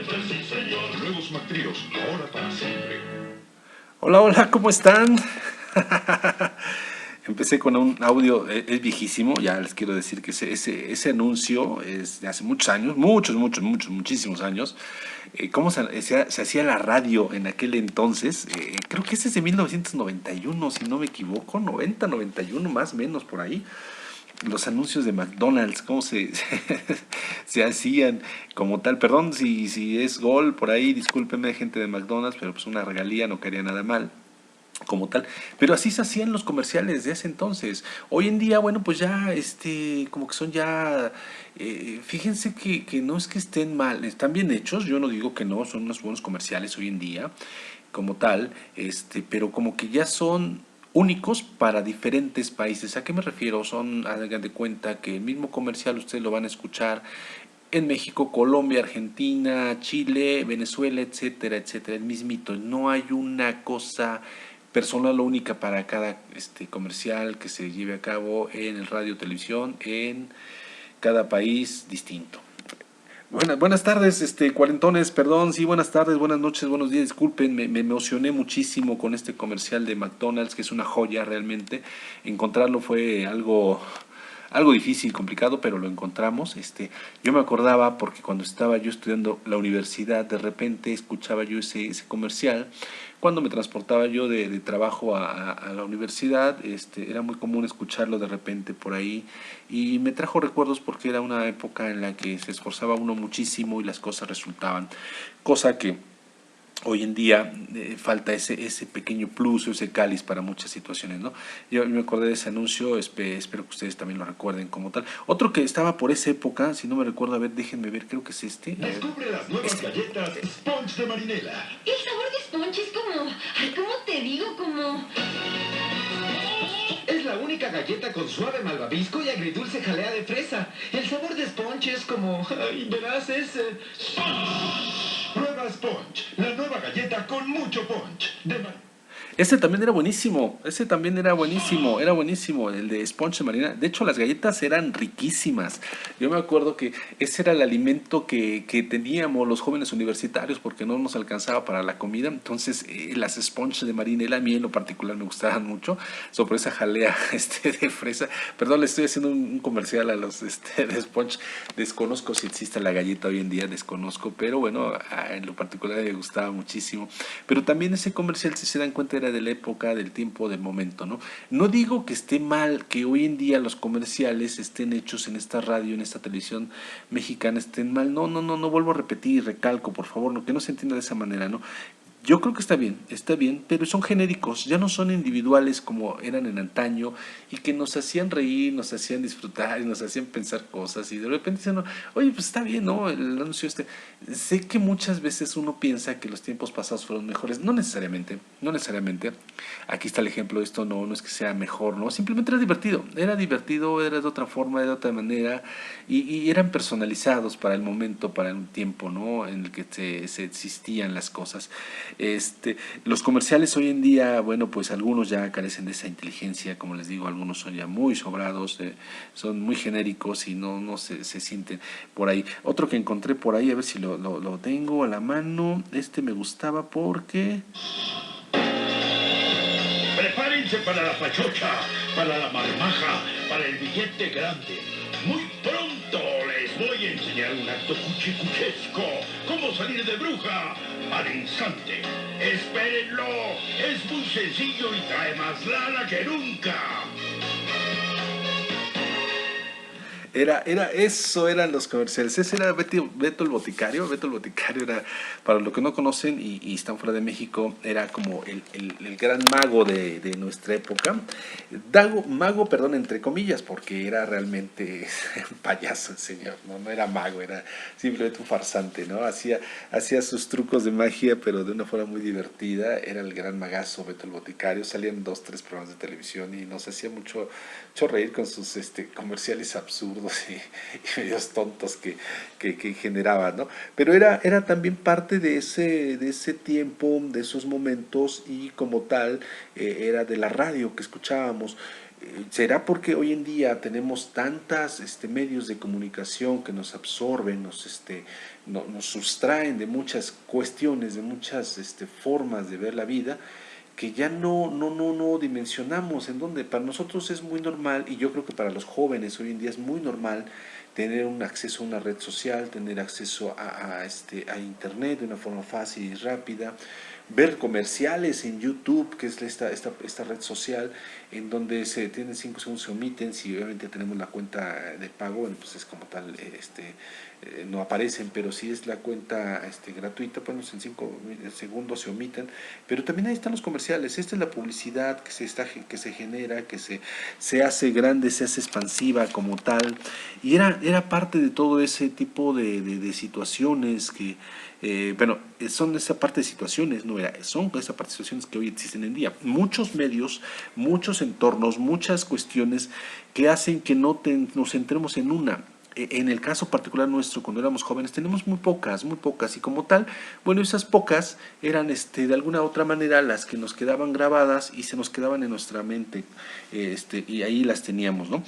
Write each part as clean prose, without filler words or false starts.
Sí, señor. Nuevos McTríos, ahora para siempre. Hola, hola, ¿cómo están? Empecé con un audio, es viejísimo, ya les quiero decir que ese anuncio es de hace muchos años, muchísimos años. ¿Cómo se hacía la radio en aquel entonces? Creo que ese es de 1991, si no me equivoco, 90, 91, más o menos por ahí. Los anuncios de McDonald's, cómo se hacían como tal. Perdón si es gol por ahí, discúlpenme gente de McDonald's, pero pues una regalía no quería nada mal como tal, pero así se hacían los comerciales de ese entonces. Hoy en día, bueno, pues ya, como que son ya, fíjense que no es que estén mal, están bien hechos, yo no digo que no, son unos buenos comerciales hoy en día, como tal, pero como que ya son únicos para diferentes países. ¿A qué me refiero? Son, hagan de cuenta que el mismo comercial ustedes lo van a escuchar en México, Colombia, Argentina, Chile, Venezuela, etcétera, etcétera, el mismito. No hay una cosa personal o única para cada comercial que se lleve a cabo en el radio o televisión en cada país distinto. Buenas tardes, cuarentones, perdón, sí, buenas tardes, buenas noches, buenos días, disculpen, me emocioné muchísimo con este comercial de McDonald's, que es una joya realmente. Encontrarlo fue algo difícil, complicado, pero lo encontramos. Yo me acordaba porque cuando estaba yo estudiando la universidad, de repente escuchaba yo ese comercial. Cuando me transportaba yo de trabajo a la universidad, era muy común escucharlo de repente por ahí y me trajo recuerdos porque era una época en la que se esforzaba uno muchísimo y las cosas resultaban. Cosa que hoy en día falta ese pequeño plus o ese cáliz para muchas situaciones, ¿no? Yo me acordé de ese anuncio, espero que ustedes también lo recuerden como tal. Otro que estaba por esa época, si no me recuerdo, a ver, déjenme ver, creo que es este. Descubre las nuevas galletas Sponge de Marinela. El sabor de Sponge es como... Ay, ¿cómo te digo? Como... Es la única galleta con suave malvavisco y agridulce jalea de fresa. El sabor de Sponge es como... Ay, verás, es... Sponge. Prueba Sponge, la nueva galleta con mucho punch. Ese también era buenísimo, era buenísimo, el de Sponge Marina. De hecho, las galletas eran riquísimas. Yo me acuerdo que ese era el alimento que teníamos los jóvenes universitarios porque no nos alcanzaba para la comida. Entonces, las Sponge de Marinela, a mí en lo particular me gustaban mucho, sobre esa jalea de fresa. Perdón, le estoy haciendo un comercial a los de Sponge. Desconozco si existe la galleta hoy en día, desconozco, pero bueno, en lo particular me gustaba muchísimo. Pero también ese comercial, si se dan cuenta, era de la época, del tiempo, del momento, ¿no? No digo que esté mal que hoy en día los comerciales estén hechos en esta radio, en esta televisión mexicana, estén mal. No vuelvo a repetir, recalco, por favor, no, que no se entienda de esa manera, ¿no? Yo creo que está bien, pero son genéricos, ya no son individuales como eran en antaño y que nos hacían reír, nos hacían disfrutar y nos hacían pensar cosas y de repente dicen, no, oye, pues está bien, ¿no? El anuncio sé que muchas veces uno piensa que los tiempos pasados fueron mejores, no necesariamente. Aquí está el ejemplo de esto, no es que sea mejor, ¿no? Simplemente era divertido, era de otra forma, de otra manera y eran personalizados para el momento, para un tiempo, ¿no? En el que se existían las cosas. Los comerciales hoy en día, bueno, pues algunos ya carecen de esa inteligencia, como les digo, algunos son ya muy sobrados, son muy genéricos y no se sienten por ahí. Otro que encontré por ahí, a ver si lo tengo a la mano, me gustaba porque... Prepárense para la pachocha, para la marmaja, para el billete grande. Muy pronto les voy a enseñar un acto cuchicuchesco. Cómo salir de bruja al instante. ¡Espérenlo! Es muy sencillo y trae más lana que nunca. Eso eran los comerciales. Ese era Beto el Boticario. Beto el Boticario era, para los que no conocen y están fuera de México, era como el gran mago de nuestra época. Mago, perdón, entre comillas, porque era realmente un payaso el señor, no era mago, era simplemente un farsante, ¿no? Hacía sus trucos de magia, pero de una forma muy divertida. Era el gran magazo Beto el Boticario. Salían 2, 3 programas de televisión y nos hacía mucho reír con sus comerciales absurdos absurdos y medios tontos que generaban, ¿no? Pero era también parte de ese tiempo, de esos momentos, y como tal era de la radio que escuchábamos. ¿Será porque hoy en día tenemos tantas medios de comunicación que nos absorben, nos sustraen de muchas cuestiones, de muchas formas de ver la vida, que ya no dimensionamos en donde para nosotros es muy normal, y yo creo que para los jóvenes hoy en día es muy normal tener un acceso a una red social, tener acceso a internet de una forma fácil y rápida, ver comerciales en YouTube, que es esta red social, en donde se tienen 5 segundos, se omiten. Si obviamente tenemos la cuenta de pago, bueno, pues es como tal, no aparecen, pero si es la cuenta gratuita, pues en 5 segundos se omiten. Pero también ahí están los comerciales. Esta es la publicidad que se genera, que se hace grande, se hace expansiva como tal, y era parte de todo ese tipo de situaciones que bueno, son esa parte de situaciones, son esa parte de situaciones que hoy existen en día. Muchos medios, muchos entornos, muchas cuestiones que hacen que nos centremos en una. En el caso particular nuestro, cuando éramos jóvenes, tenemos muy pocas, y como tal, bueno, esas pocas eran de alguna otra manera las que nos quedaban grabadas y se nos quedaban en nuestra mente, y ahí las teníamos, ¿no?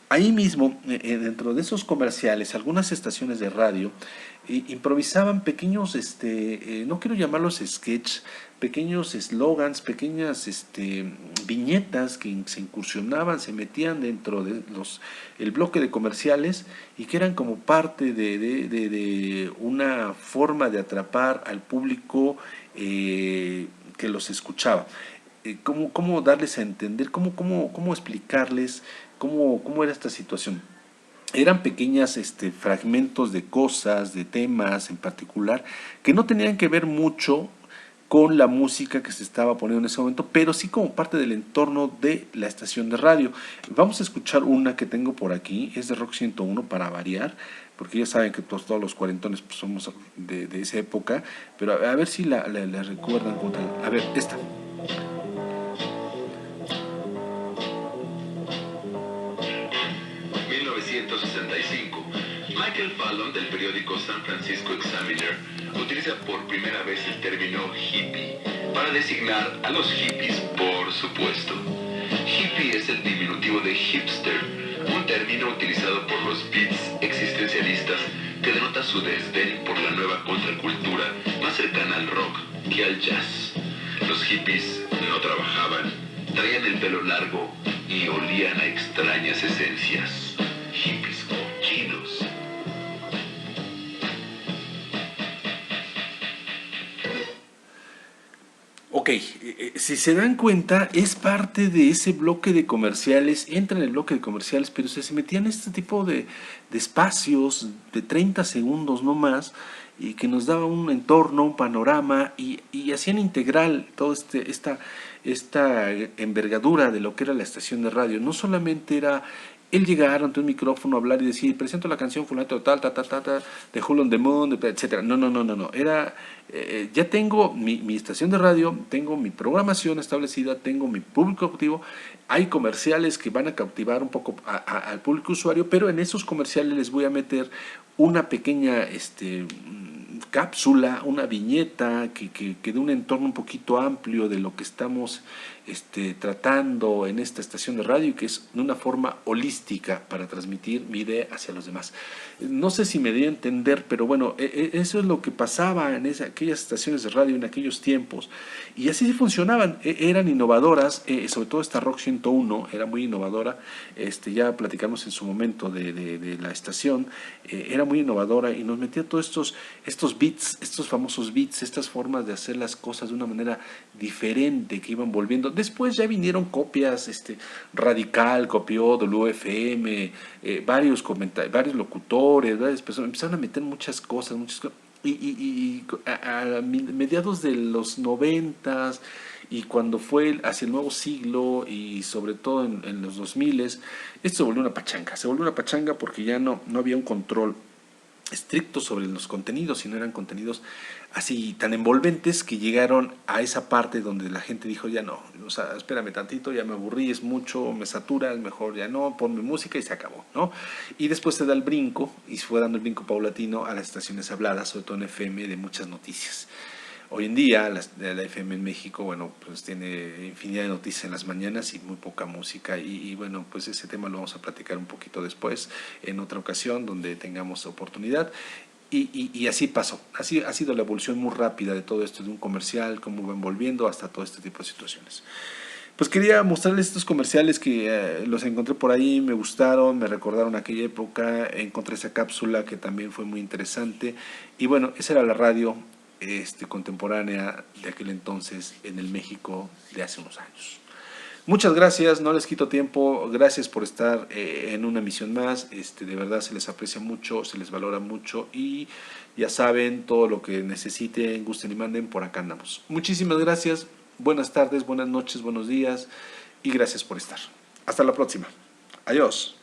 Ahí mismo, dentro de esos comerciales, algunas estaciones de radio improvisaban pequeños, no quiero llamarlos sketch, pequeños eslogans, pequeñas viñetas que se incursionaban, se metían dentro de el bloque de comerciales, y que eran como parte de una forma de atrapar al público que los escuchaba. ¿Cómo darles a entender, cómo explicarles cómo era esta situación? Eran pequeñas fragmentos de cosas, de temas en particular, que no tenían que ver mucho con la música que se estaba poniendo en ese momento, pero sí como parte del entorno de la estación de radio. Vamos a escuchar una que tengo por aquí, es de Rock 101 para variar, porque ya saben que todos los cuarentones pues, somos de esa época, pero a ver si la recuerdan. A ver, esta. 1965, Michael Fallon del periódico San Francisco Examiner utiliza por primera vez el término hippie para designar a los hippies, por supuesto. Hippie es el diminutivo de hipster, un término utilizado por los beats existencialistas que denota su desdén por la nueva contracultura más cercana al rock que al jazz. Los hippies no trabajaban, traían el pelo largo y olían a extrañas esencias. Hippies cochinos. Ok, si se dan cuenta, es parte de ese bloque de comerciales, entra en el bloque de comerciales, pero se metían este tipo de espacios de 30 segundos no más, y que nos daba un entorno, un panorama, y hacían integral toda esta envergadura de lo que era la estación de radio. No solamente era el llegar ante un micrófono, hablar y decir, presento la canción fulano tal, de Hole on the Moon, etcétera. No. Era, ya tengo mi estación de radio, tengo mi programación establecida, tengo mi público objetivo, hay comerciales que van a cautivar un poco al público usuario, pero en esos comerciales les voy a meter una pequeña cápsula, una viñeta que dé un entorno un poquito amplio de lo que estamos tratando en esta estación de radio, y que es de una forma holística para transmitir mi idea hacia los demás. No sé si me di a entender, pero bueno, eso es lo que pasaba en aquellas estaciones de radio en aquellos tiempos, y así funcionaban. Eran innovadoras, sobre todo esta Rock 101 era muy innovadora. Ya platicamos en su momento de la estación, era muy innovadora y nos metía todos estos beats, estos famosos beats, estas formas de hacer las cosas de una manera diferente que iban volviendo. Después ya vinieron copias, Radical copió WFM, varios locutores, varias personas empezaron a meter muchas cosas, y a mediados de los 90s, y cuando fue hacia el nuevo siglo, y sobre todo en los 2000s, esto se volvió una pachanga, porque ya no había un control estrictos sobre los contenidos, y no eran contenidos así tan envolventes que llegaron a esa parte donde la gente dijo, ya no, o sea, espérame tantito, ya me aburrí, es mucho, me satura, es mejor ya no, ponme música y se acabó, ¿no? Y después se da el brinco, y se fue dando el brinco paulatino a las estaciones habladas, sobre todo en FM, de muchas noticias. Hoy en día la FM en México, bueno, pues tiene infinidad de noticias en las mañanas y muy poca música, y bueno, pues ese tema lo vamos a platicar un poquito después, en otra ocasión donde tengamos oportunidad. Y así pasó, así ha sido la evolución muy rápida de todo esto, de un comercial, cómo va envolviendo hasta todo este tipo de situaciones. Pues quería mostrarles estos comerciales que los encontré por ahí, me gustaron, me recordaron aquella época, encontré esa cápsula que también fue muy interesante, y bueno, esa era la radio contemporánea de aquel entonces en el México de hace unos años. Muchas gracias, no les quito tiempo, gracias por estar en una emisión más, de verdad se les aprecia mucho, se les valora mucho, y ya saben, todo lo que necesiten, gusten y manden, por acá andamos. Muchísimas gracias, buenas tardes, buenas noches, buenos días, y gracias por estar. Hasta la próxima. Adiós.